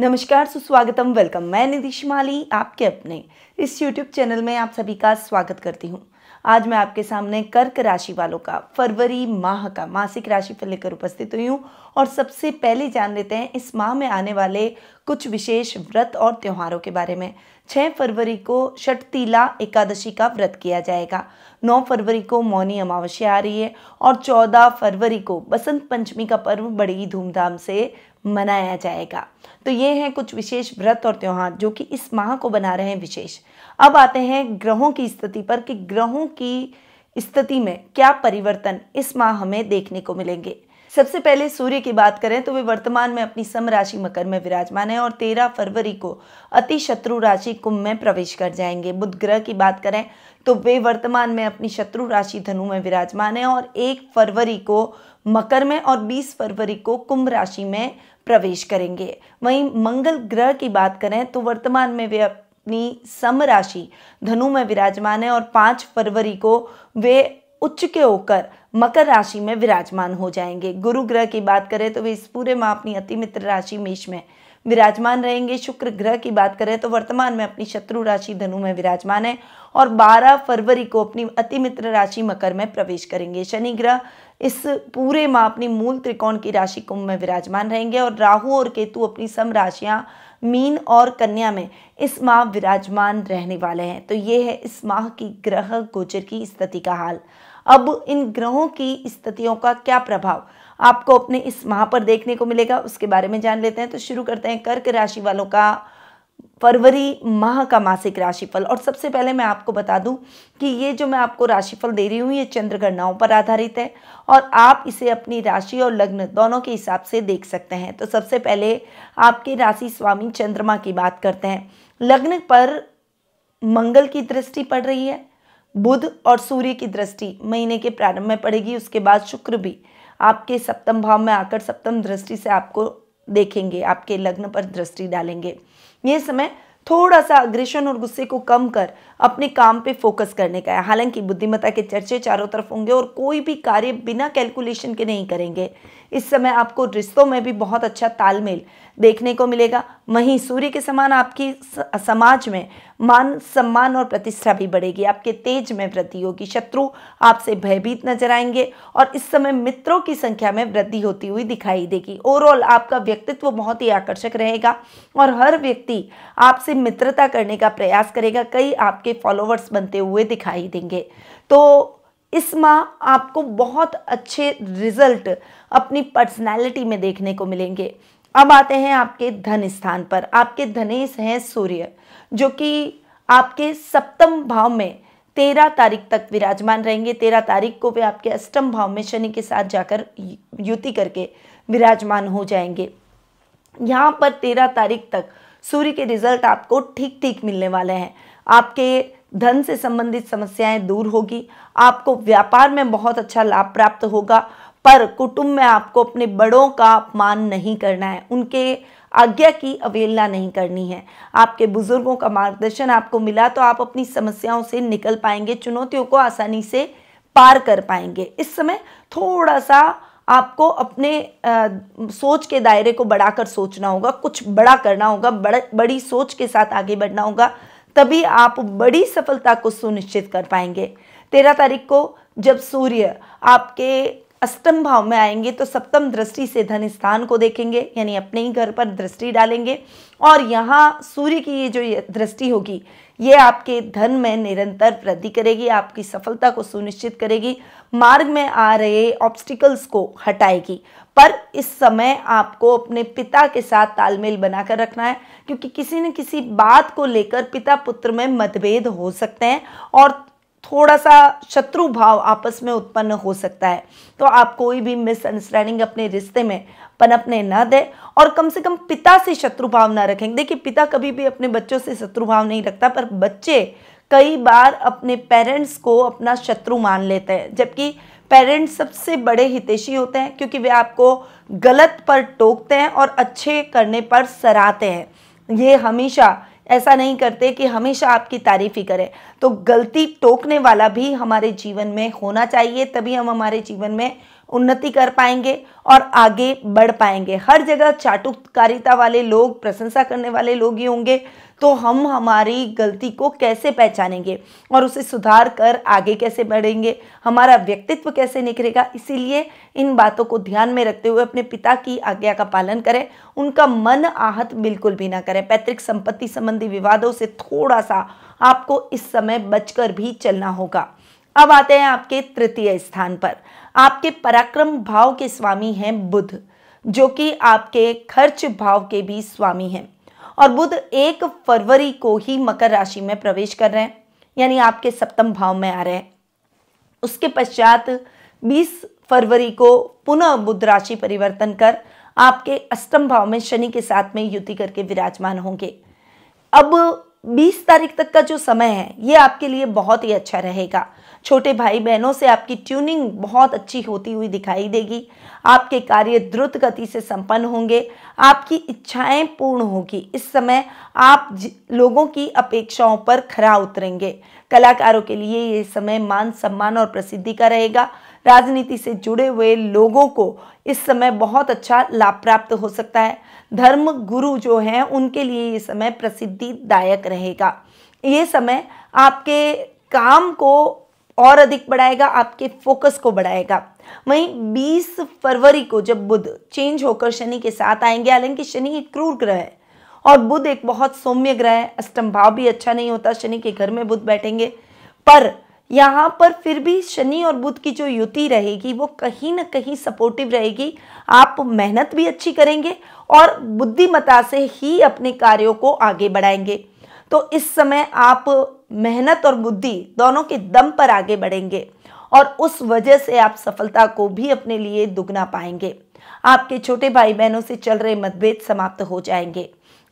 नमस्कार, सुस्वागतम, वेलकम। मैं निधि शिमाली आपके अपने इस YouTube चैनल में आप सभी का स्वागत करती हूँ। आज मैं आपके सामने कर्क राशि वालों का फरवरी माह का मासिक राशिफल लेकर उपस्थित हुई हूँ। और सबसे पहले जान लेते हैं इस माह में आने वाले कुछ विशेष व्रत और त्योहारों के बारे में। 6 फरवरी को षटतिला एकादशी का व्रत किया जाएगा। 9 फरवरी को मौनी अमावस्या आ रही है और 14 फरवरी को बसंत पंचमी का पर्व बड़ी धूमधाम से मनाया जाएगा। तो ये हैं कुछ विशेष व्रत और त्योहार जो कि इस माह को बना रहे हैं विशेष। अब आते हैं ग्रहों की स्थिति पर कि ग्रहों की स्थिति में क्या परिवर्तन इस माह हमें देखने को मिलेंगे। सबसे पहले सूर्य की बात करें तो वे वर्तमान में अपनी सम राशि मकर में विराजमान है और 13 फरवरी को अति शत्रु राशि कुंभ में प्रवेश कर जाएंगे। बुध ग्रह की बात करें तो वे वर्तमान में अपनी शत्रु राशि धनु में विराजमान है और 1 फरवरी को मकर में और 20 फरवरी को कुंभ राशि में प्रवेश करेंगे। वहीं मंगल ग्रह की बात करें तो वर्तमान में वे अपनी सम राशि धनु में विराजमान है और 5 फरवरी को वे उच्च के होकर मकर राशि में विराजमान हो जाएंगे। गुरु ग्रह की बात करें तो वे इस पूरे माह अपनी अति मित्र राशि मेष में विराजमान रहेंगे। शुक्र ग्रह की बात करें तो वर्तमान में अपनी शत्रु राशि धनु में विराजमान है और 12 फरवरी को अपनी अति मित्र राशि मकर में प्रवेश करेंगे। शनि ग्रह इस पूरे माह अपनी मूल त्रिकोण की राशि कुंभ में विराजमान रहेंगे और राहु और केतु अपनी सम राशियां मीन और कन्या में इस माह विराजमान रहने वाले हैं। तो ये है इस माह की ग्रह गोचर की स्थिति का हाल। अब इन ग्रहों की स्थितियों का क्या प्रभाव आपको अपने इस माह पर देखने को मिलेगा उसके बारे में जान लेते हैं। तो शुरू करते हैं कर्क राशि वालों का फरवरी माह का मासिक राशिफल। और सबसे पहले मैं आपको बता दूं कि ये जो मैं आपको राशिफल दे रही हूँ ये चंद्र गणनाओं पर आधारित है और आप इसे अपनी राशि और लग्न दोनों के हिसाब से देख सकते हैं। तो सबसे पहले आपके राशि स्वामी चंद्रमा की बात करते हैं। लग्न पर मंगल की दृष्टि पड़ रही है, बुध और सूर्य की दृष्टि महीने के प्रारंभ में पड़ेगी। उसके बाद शुक्र भी आपके सप्तम भाव में आकर सप्तम दृष्टि से आपको देखेंगे, आपके लग्न पर दृष्टि डालेंगे। ये समय थोड़ा सा अग्रेशन और गुस्से को कम कर अपने काम पे फोकस करने का है। हालांकि बुद्धिमत्ता के चर्चे चारों तरफ होंगे और कोई भी कार्य बिना कैलकुलेशन के नहीं करेंगे। इस समय आपको रिश्तों में भी बहुत अच्छा तालमेल देखने को मिलेगा। वहीं सूर्य के समान आपकी समाज में मान सम्मान और प्रतिष्ठा भी बढ़ेगी। आपके तेज में वृद्धि होगी। शत्रु आपसे भयभीत नजर आएंगे और इस समय मित्रों की संख्या में वृद्धि होती हुई दिखाई देगी। ओवरऑल आपका व्यक्तित्व बहुत ही आकर्षक रहेगा और हर व्यक्ति आपसे मित्रता करने का प्रयास करेगा। कई आपके फॉलोवर्स बनते हुए दिखाई देंगे। तो इस माह आपको बहुत अच्छे रिजल्ट अपनी पर्सनैलिटी में देखने को मिलेंगे। अब आते हैं आपके धन स्थान पर। आपके धनेश हैं सूर्य जो कि आपके सप्तम भाव में 13 तारीख तक विराजमान रहेंगे। 13 तारीख को वे आपके अष्टम भाव में शनि के साथ जाकर युति करके विराजमान हो जाएंगे। यहाँ पर 13 तारीख तक सूर्य के रिजल्ट आपको ठीक ठीक मिलने वाले हैं। आपके धन से संबंधित समस्याएं दूर होगी। आपको व्यापार में बहुत अच्छा लाभ प्राप्त होगा, पर कुटुंब में आपको अपने बड़ों का अपमान नहीं करना है, उनके आज्ञा की अवहेलना नहीं करनी है। आपके बुजुर्गों का मार्गदर्शन आपको मिला तो आप अपनी समस्याओं से निकल पाएंगे, चुनौतियों को आसानी से पार कर पाएंगे। इस समय थोड़ा सा आपको अपने सोच के दायरे को बढ़ाकर सोचना होगा, कुछ बड़ा करना होगा, बड़ी सोच के साथ आगे बढ़ना होगा, तभी आप बड़ी सफलता को सुनिश्चित कर पाएंगे। 13 तारीख को जब सूर्य आपके अष्टम भाव में आएंगे तो सप्तम दृष्टि से धन स्थान को देखेंगे, यानी अपने ही घर पर दृष्टि डालेंगे और यहाँ सूर्य की ये जो दृष्टि होगी ये आपके धन में निरंतर वृद्धि करेगी, आपकी सफलता को सुनिश्चित करेगी, मार्ग में आ रहे ऑब्स्टिकल्स को हटाएगी। पर इस समय आपको अपने पिता के साथ तालमेल बनाकर रखना है क्योंकि किसी न किसी बात को लेकर पिता पुत्र में मतभेद हो सकते हैं और थोड़ा सा शत्रु भाव आपस में उत्पन्न हो सकता है। तो आप कोई भी मिसअंडरस्टैंडिंग अपने रिश्ते में पनपने न दें और कम से कम पिता से शत्रु भाव ना रखें। देखिए, पिता कभी भी अपने बच्चों से शत्रु भाव नहीं रखता, पर बच्चे कई बार अपने पेरेंट्स को अपना शत्रु मान लेते हैं, जबकि पेरेंट्स सबसे बड़े हितैषी होते हैं क्योंकि वे आपको गलत पर टोकते हैं और अच्छे करने पर सराहते हैं। ये हमेशा ऐसा नहीं करते कि हमेशा आपकी तारीफ ही करें। तो गलती टोकने वाला भी हमारे जीवन में होना चाहिए, तभी हम हमारे जीवन में उन्नति कर पाएंगे और आगे बढ़ पाएंगे। हर जगह चाटुकारिता वाले लोग, प्रशंसा करने वाले लोग ही होंगे, तो हम हमारी गलती को कैसे पहचानेंगे और उसे सुधार कर आगे कैसे बढ़ेंगे, हमारा व्यक्तित्व कैसे निखरेगा। इसीलिए इन बातों को ध्यान में रखते हुए अपने पिता की आज्ञा का पालन करें, उनका मन आहत बिल्कुल भी ना करें। पैतृक संपत्ति संबंधी विवादों से थोड़ा सा आपको इस समय बचकर भी चलना होगा। अब आते हैं आपके तृतीय स्थान पर। आपके पराक्रम भाव के स्वामी हैं बुध, जो कि आपके खर्च भाव के भी स्वामी हैं। और बुध 1 फरवरी को ही मकर राशि में प्रवेश कर रहे हैं, यानी आपके सप्तम भाव में आ रहे हैं। उसके पश्चात 20 फरवरी को पुनः बुध राशि परिवर्तन कर आपके अष्टम भाव में शनि के साथ में युति करके विराजमान होंगे। अब 20 तारीख तक का जो समय है ये आपके लिए बहुत ही अच्छा रहेगा। छोटे भाई बहनों से आपकी ट्यूनिंग बहुत अच्छी होती हुई दिखाई देगी। आपके कार्य द्रुत गति से संपन्न होंगे, आपकी इच्छाएं पूर्ण होगी। इस समय आप लोगों की अपेक्षाओं पर खरा उतरेंगे। कलाकारों के लिए ये समय मान सम्मान और प्रसिद्धि का रहेगा। राजनीति से जुड़े हुए लोगों को इस समय बहुत अच्छा लाभ प्राप्त हो सकता है। धर्म गुरु जो हैं उनके लिए ये समय प्रसिद्धिदायक रहेगा। ये समय आपके काम को और अधिक बढ़ाएगा, आपके फोकस को बढ़ाएगा। वहीं 20 फरवरी को जब बुध चेंज होकर शनि के साथ आएंगे, हालांकि शनि एक क्रूर ग्रह है और बुध एक बहुत सौम्य ग्रह है, अष्टम भाव भी अच्छा नहीं होता, शनि के घर में बुध बैठेंगे, पर यहाँ पर फिर भी शनि और बुध की जो युति रहेगी वो कहीं ना कहीं सपोर्टिव रहेगी। आप मेहनत भी अच्छी करेंगे और बुद्धिमत्ता से ही अपने कार्यों को आगे बढ़ाएंगे। तो इस समय आप मेहनत और बुद्धि दोनों के दम पर आगे बढ़ेंगे और उस वजह से आप सफलता को भी अपने लिए दुगना पाएंगे। आपके छोटे भाई बहनों से चल रहे मतभेद समाप्त हो जाएंगे।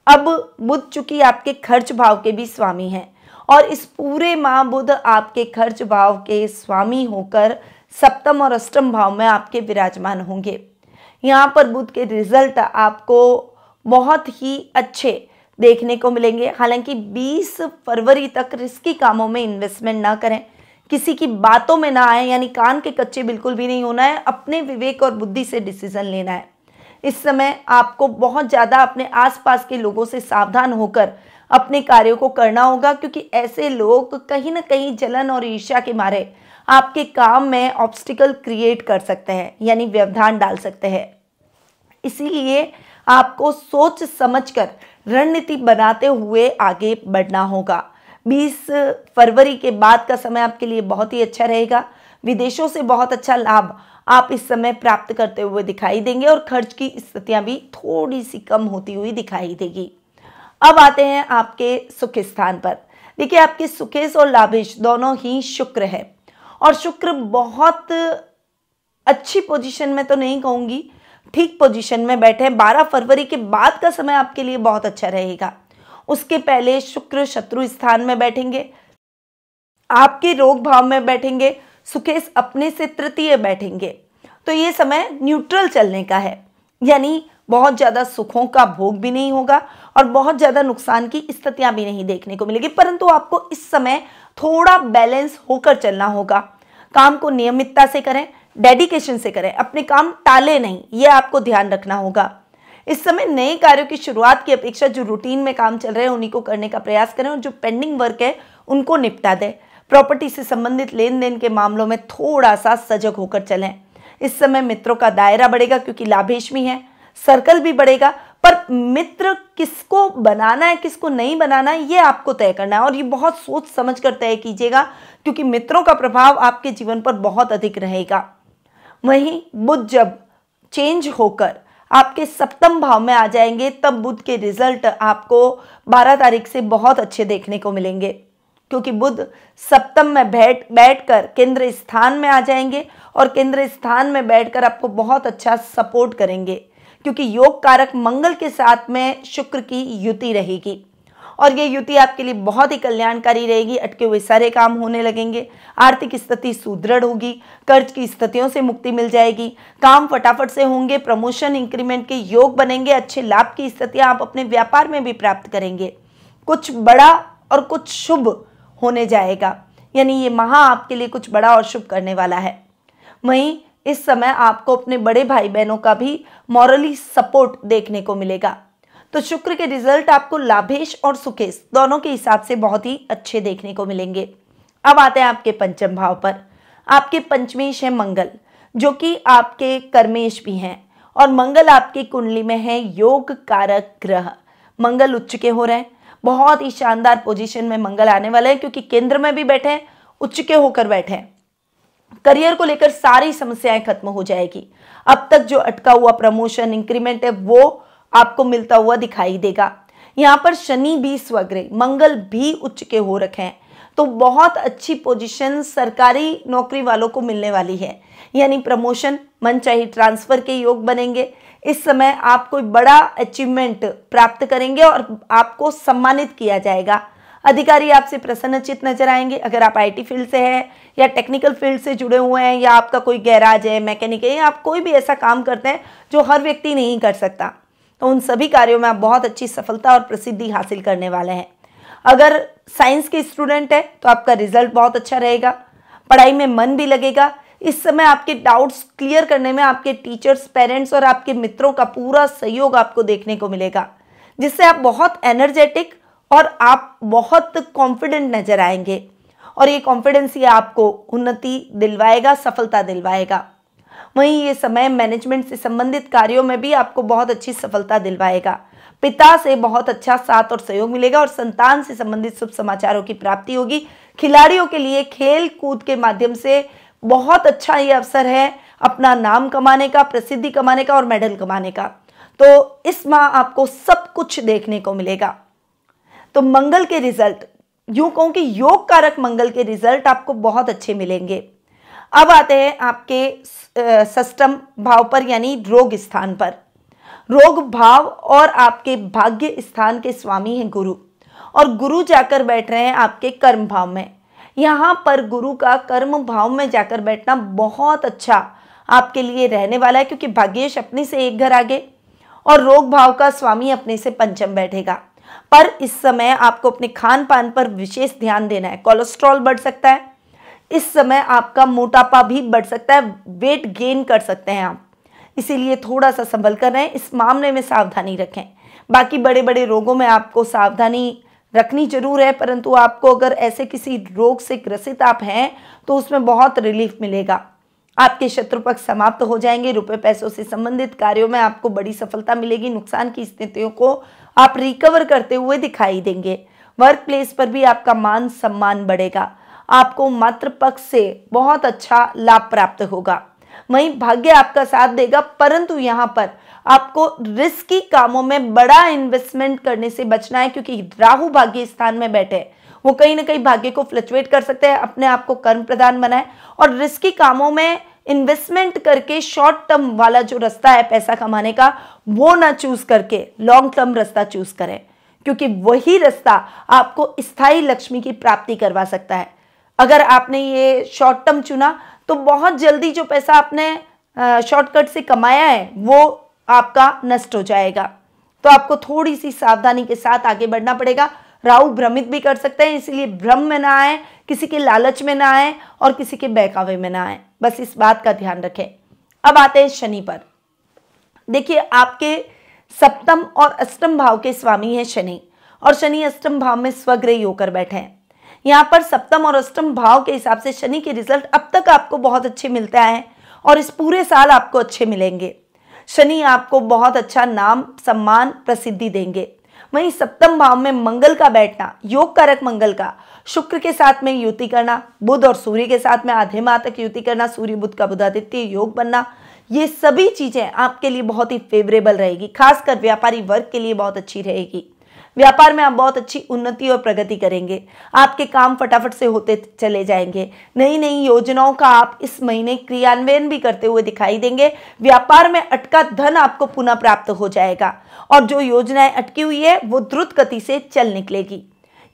अब बुध चूंकि आपके खर्च भाव के भी स्वामी हैं और इस पूरे माह बुध आपके खर्च भाव के स्वामी होकर सप्तम और अष्टम भाव में आपके विराजमान होंगे। यहाँ पर बुध के रिजल्ट आपको बहुत ही अच्छे देखने को मिलेंगे। हालांकि 20 फरवरी तक रिस्की कामों में इन्वेस्टमेंट ना करें, किसी की बातों में ना आए, यानी कान के कच्चे बिल्कुल भी नहीं होना है। अपने विवेक और बुद्धि से डिसीजन लेना है। इस समय आपको बहुत ज़्यादा अपने आसपास के लोगों से सावधान होकर अपने कार्यों को करना होगा, क्योंकि ऐसे लोग कहीं ना कहीं जलन और ईर्ष्या के मारे आपके काम में ऑब्स्टिकल क्रिएट कर सकते हैं, यानी व्यवधान डाल सकते हैं। इसीलिए आपको सोच समझकर रणनीति बनाते हुए आगे बढ़ना होगा। 20 फरवरी के बाद का समय आपके लिए बहुत ही अच्छा रहेगा। विदेशों से बहुत अच्छा लाभ आप इस समय प्राप्त करते हुए दिखाई देंगे और खर्च की स्थितियां भी थोड़ी सी कम होती हुई दिखाई देगी। अब आते हैं आपके सुख स्थान पर। देखिए, आपके सुखेश और लाभेश दोनों ही शुक्र है और शुक्र बहुत अच्छी पोजीशन में तो नहीं कहूंगी, ठीक पोजीशन में बैठे। 12 फरवरी के बाद का समय आपके लिए बहुत अच्छा रहेगा। उसके पहले शुक्र शत्रु स्थान में बैठेंगे, आपके रोग भाव में बैठेंगे, सुखेश अपने से तृतीय बैठेंगे। तो ये समय न्यूट्रल चलने का है, यानी बहुत ज़्यादा सुखों का भोग भी नहीं होगा और बहुत ज़्यादा नुकसान की स्थितियां भी नहीं देखने को मिलेगी। परंतु आपको इस समय थोड़ा बैलेंस होकर चलना होगा। काम को नियमितता से करें, डेडिकेशन से करें, अपने काम टाले नहीं, ये आपको ध्यान रखना होगा। इस समय नए कार्यों की शुरुआत की अपेक्षा जो रूटीन में काम चल रहे हैं उन्हीं को करने का प्रयास करें और जो पेंडिंग वर्क है उनको निपटा दें। प्रॉपर्टी से संबंधित लेन देन के मामलों में थोड़ा सा सजग होकर चलें। इस समय मित्रों का दायरा बढ़ेगा क्योंकि लाभेश भी है, सर्कल भी बढ़ेगा, पर मित्र किसको बनाना है किसको नहीं बनाना है ये आपको तय करना है और ये बहुत सोच समझ कर तय कीजिएगा, क्योंकि मित्रों का प्रभाव आपके जीवन पर बहुत अधिक रहेगा। वहीं बुध जब चेंज होकर आपके सप्तम भाव में आ जाएंगे तब बुध के रिजल्ट आपको 12 तारीख से बहुत अच्छे देखने को मिलेंगे, क्योंकि बुध सप्तम में बैठकर केंद्र स्थान में आ जाएंगे और केंद्र स्थान में बैठकर आपको बहुत अच्छा सपोर्ट करेंगे, क्योंकि योग कारक मंगल के साथ में शुक्र की युति रहेगी और ये युति आपके लिए बहुत ही कल्याणकारी रहेगी। अटके हुए सारे काम होने लगेंगे, आर्थिक स्थिति सुदृढ़ होगी, कर्ज की स्थितियों से मुक्ति मिल जाएगी, काम फटाफट से होंगे, प्रमोशन इंक्रीमेंट के योग बनेंगे, अच्छे लाभ की स्थितियां आप अपने व्यापार में भी प्राप्त करेंगे। कुछ बड़ा और कुछ शुभ होने जाएगा, यानी ये माह आपके लिए कुछ बड़ा और शुभ करने वाला है। वहीं इस समय आपको अपने बड़े भाई बहनों का भी मॉरली सपोर्ट देखने को मिलेगा। तो शुक्र के रिजल्ट आपको लाभेश और सुखेश दोनों के हिसाब से बहुत ही अच्छे देखने को मिलेंगे। अब आते हैं आपके पंचम भाव पर। आपके पंचमेश है मंगल, जो कि आपके कर्मेश भी हैं, और मंगल आपकी कुंडली में है योग कारक ग्रह। मंगल उच्च के हो रहे हैं, बहुत ही शानदार पोजीशन में मंगल आने वाले हैं, क्योंकि केंद्र में भी बैठे हैं, उच्च के होकर बैठे हैं। करियर को लेकर सारी समस्याएं खत्म हो जाएगी। अब तक जो अटका हुआ प्रमोशन इंक्रीमेंट है वो आपको मिलता हुआ दिखाई देगा। यहाँ पर शनि भी स्वग्रह, मंगल भी उच्च के हो रखे हैं, तो बहुत अच्छी पोजीशन सरकारी नौकरी वालों को मिलने वाली है, यानी प्रमोशन, मनचाही ट्रांसफर के योग बनेंगे। इस समय आप कोई बड़ा अचीवमेंट प्राप्त करेंगे और आपको सम्मानित किया जाएगा। अधिकारी आपसे प्रसन्नचित नजर आएंगे। अगर आप आईटी फील्ड से हैं या टेक्निकल फील्ड से जुड़े हुए हैं, या आपका कोई गैराज है, मैकेनिक है, या आप कोई भी ऐसा काम करते हैं जो हर व्यक्ति नहीं कर सकता, तो उन सभी कार्यों में आप बहुत अच्छी सफलता और प्रसिद्धि हासिल करने वाले हैं। अगर साइंस के स्टूडेंट है तो आपका रिजल्ट बहुत अच्छा रहेगा, पढ़ाई में मन भी लगेगा। इस समय आपके डाउट्स क्लियर करने में आपके टीचर्स, पेरेंट्स और आपके मित्रों का पूरा सहयोग आपको देखने को मिलेगा, जिससे आप बहुत एनर्जेटिक और आप बहुत कॉन्फिडेंट नजर आएंगे, और ये कॉन्फिडेंस ही आपको उन्नति दिलवाएगा, सफलता दिलवाएगा। वहीं ये समय मैनेजमेंट से संबंधित कार्यों में भी आपको बहुत अच्छी सफलता दिलवाएगा। पिता से बहुत अच्छा साथ और सहयोग मिलेगा, और संतान से संबंधित शुभ समाचारों की प्राप्ति होगी। खिलाड़ियों के लिए खेल कूद के माध्यम से बहुत अच्छा ये अवसर है अपना नाम कमाने का, प्रसिद्धि कमाने का और मेडल कमाने का। तो इस माह आपको सब कुछ देखने को मिलेगा। तो मंगल के रिजल्ट, यूं कहूं कि योग कारक मंगल के रिजल्ट आपको बहुत अच्छे मिलेंगे। अब आते हैं आपके षष्ठम भाव पर, यानी रोग स्थान पर। रोग भाव और आपके भाग्य स्थान के स्वामी हैं गुरु, और गुरु जाकर बैठ रहे हैं आपके कर्म भाव में। यहाँ पर गुरु का कर्म भाव में जाकर बैठना बहुत अच्छा आपके लिए रहने वाला है, क्योंकि भाग्येश अपने से एक घर आगे और रोग भाव का स्वामी अपने से पंचम बैठेगा। पर इस समय आपको अपने खान पान पर विशेष ध्यान देना है। कोलेस्ट्रॉल बढ़ सकता है, इस समय आपका मोटापा भी बढ़ सकता है, वेट गेन कर सकते हैं आप, इसीलिए थोड़ा सा संभल कर रहें, इस मामले में सावधानी रखें। बाकी बड़े बड़े रोगों में आपको सावधानी रखनी जरूर है, परंतु आपको अगर ऐसे किसी रोग से ग्रसित आप हैं तो उसमें बहुत रिलीफ मिलेगा। आपके शत्रु पक्ष समाप्त हो जाएंगे। रुपए पैसों से संबंधित कार्यों में आपको बड़ी सफलता मिलेगी। नुकसान की स्थितियों को आप रिकवर करते हुए दिखाई देंगे। वर्क प्लेस पर भी आपका मान सम्मान बढ़ेगा। आपको मातृ पक्ष से बहुत अच्छा लाभ प्राप्त होगा। वहीं भाग्य आपका साथ देगा, परंतु यहाँ पर आपको रिस्की कामों में बड़ा इन्वेस्टमेंट करने से बचना है, क्योंकि राहु भाग्य स्थान में बैठे, वो कहीं ना कहीं भाग्य को फ्लक्चुएट कर सकते हैं। अपने आप को कर्म प्रधान बनाए और रिस्की कामों में इन्वेस्टमेंट करके शॉर्ट टर्म वाला जो रास्ता है पैसा कमाने का, वो ना चूज करके लॉन्ग टर्म रास्ता चूज करें, क्योंकि वही रास्ता आपको स्थायी लक्ष्मी की प्राप्ति करवा सकता है। अगर आपने ये शॉर्ट टर्म चुना तो बहुत जल्दी जो पैसा आपने शॉर्टकट से कमाया है वो आपका नष्ट हो जाएगा। तो आपको थोड़ी सी सावधानी के साथ आगे बढ़ना पड़ेगा। राहु भ्रमित भी कर सकते हैं, इसीलिए भ्रम में ना आए, किसी के लालच में ना आए और किसी के बहकावे में ना आए, बस इस बात का ध्यान रखें। अब आते हैं शनि पर। देखिए, आपके सप्तम और अष्टम भाव के स्वामी हैं शनि, और शनि अष्टम भाव में स्वग्रही होकर बैठे हैं। यहाँ पर सप्तम और अष्टम भाव के हिसाब से शनि के रिजल्ट अब तक आपको बहुत अच्छे मिलते हैं और इस पूरे साल आपको अच्छे मिलेंगे। शनि आपको बहुत अच्छा नाम, सम्मान, प्रसिद्धि देंगे। वहीं सप्तम भाव में मंगल का बैठना, योग कारक मंगल का, शुक्र के साथ में युति करना, बुध और सूर्य के साथ में आधे माह तक युति करना, सूर्य बुध का बुधादित्य योग बनना, ये सभी चीजें आपके लिए बहुत ही फेवरेबल रहेगी। खासकर व्यापारी वर्ग के लिए बहुत अच्छी रहेगी। व्यापार में आप बहुत अच्छी उन्नति और प्रगति करेंगे। आपके काम फटाफट से होते चले जाएंगे। नई नई योजनाओं का आप इस महीने क्रियान्वयन भी करते हुए दिखाई देंगे। व्यापार में अटका धन आपको पुनः प्राप्त हो जाएगा और जो योजनाएं अटकी हुई है वो द्रुत गति से चल निकलेगी।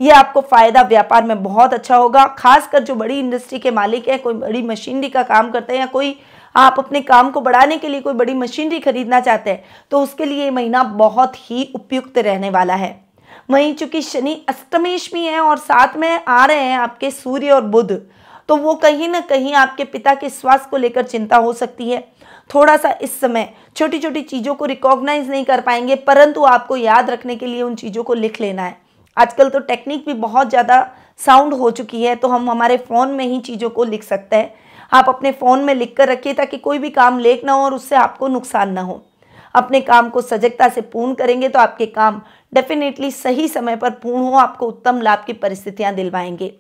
ये आपको फायदा व्यापार में बहुत अच्छा होगा। खासकर जो बड़ी इंडस्ट्री के मालिक हैं, कोई बड़ी मशीनरी का काम करते हैं या कोई आप अपने काम को बढ़ाने के लिए कोई बड़ी मशीनरी खरीदना चाहते हैं, तो उसके लिए ये महीना बहुत ही उपयुक्त रहने वाला है। वहीं चूंकि शनि अष्टमेश भी है और साथ में आ रहे हैं आपके सूर्य और बुध, तो वो कहीं ना कहीं आपके पिता के स्वास्थ्य को लेकर चिंता हो सकती है। थोड़ा सा इस समय छोटी छोटी चीज़ों को रिकॉग्नाइज नहीं कर पाएंगे, परंतु आपको याद रखने के लिए उन चीज़ों को लिख लेना है। आजकल तो टेक्निक भी बहुत ज़्यादा साउंड हो चुकी है, तो हम हमारे फ़ोन में ही चीज़ों को लिख सकते हैं। आप अपने फ़ोन में लिख कर रखिए ताकि कोई भी काम लेट ना हो और उससे आपको नुकसान ना हो। अपने काम को सजगता से पूर्ण करेंगे तो आपके काम डेफिनेटली सही समय पर पूर्ण हो, आपको उत्तम लाभ की परिस्थितियां दिलवाएंगे।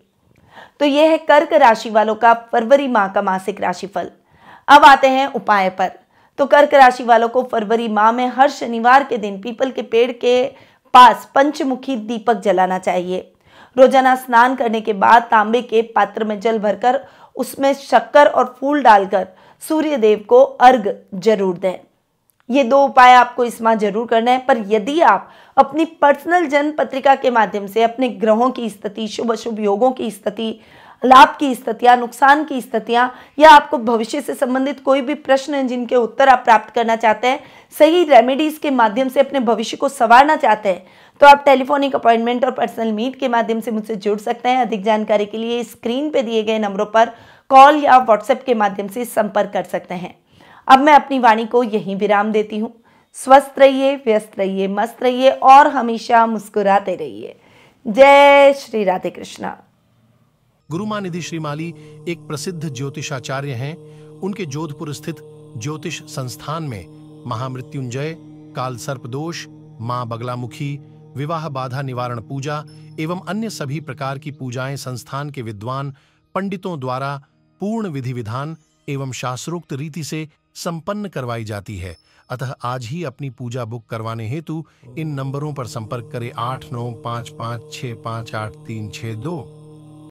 तो यह है कर्क राशि वालों का फरवरी माह का मासिक राशिफल। अब आते हैं उपाय पर। तो कर्क राशि वालों को फरवरी माह में हर शनिवार के दिन पीपल के पेड़ के पास पंचमुखी दीपक जलाना चाहिए। रोजाना स्नान करने के बाद तांबे के पात्र में जल भरकर उसमें शक्कर और फूल डालकर सूर्य देव को अर्घ जरूर दें। ये 2 उपाय आपको इस माह जरूर करना है। पर यदि आप अपनी पर्सनल जन्म पत्रिका के माध्यम से अपने ग्रहों की स्थिति, शुभ अशुभ योगों की स्थिति, लाभ की स्थितियां, नुकसान की स्थितियां या आपको भविष्य से संबंधित कोई भी प्रश्न हैं जिनके उत्तर आप प्राप्त करना चाहते हैं, सही रेमेडीज के माध्यम से अपने भविष्य को संवारना चाहते हैं, तो आप टेलीफोनिक अपॉइंटमेंट और पर्सनल मीट के माध्यम से मुझसे जुड़ सकते हैं। अधिक जानकारी के लिए स्क्रीन पे दिए गए नंबरों पर कॉल या व्हाट्सएप के माध्यम से संपर्क कर सकते हैं। अब मैं अपनी वाणी को यहीं विराम देती हूँ। स्वस्थ रहिए, व्यस्त रहिए, मस्त रहिए और हमेशा मुस्कुराते रहिए। जय श्री राधे कृष्णा। गुरुमां निधि श्रीमाली एक प्रसिद्ध ज्योतिषाचार्य हैं। उनके जोधपुर स्थित ज्योतिष संस्थान में महामृत्युंजय, काल सर्प दोष, मां बगलामुखी, विवाह बाधा निवारण पूजा एवं अन्य सभी प्रकार की पूजाएं संस्थान के विद्वान पंडितों द्वारा पूर्ण विधि विधान एवं शास्त्रोक्त रीति से संपन्न करवाई जाती है। अतः आज ही अपनी पूजा बुक करवाने हेतु इन नंबरों पर संपर्क करें 8955658362।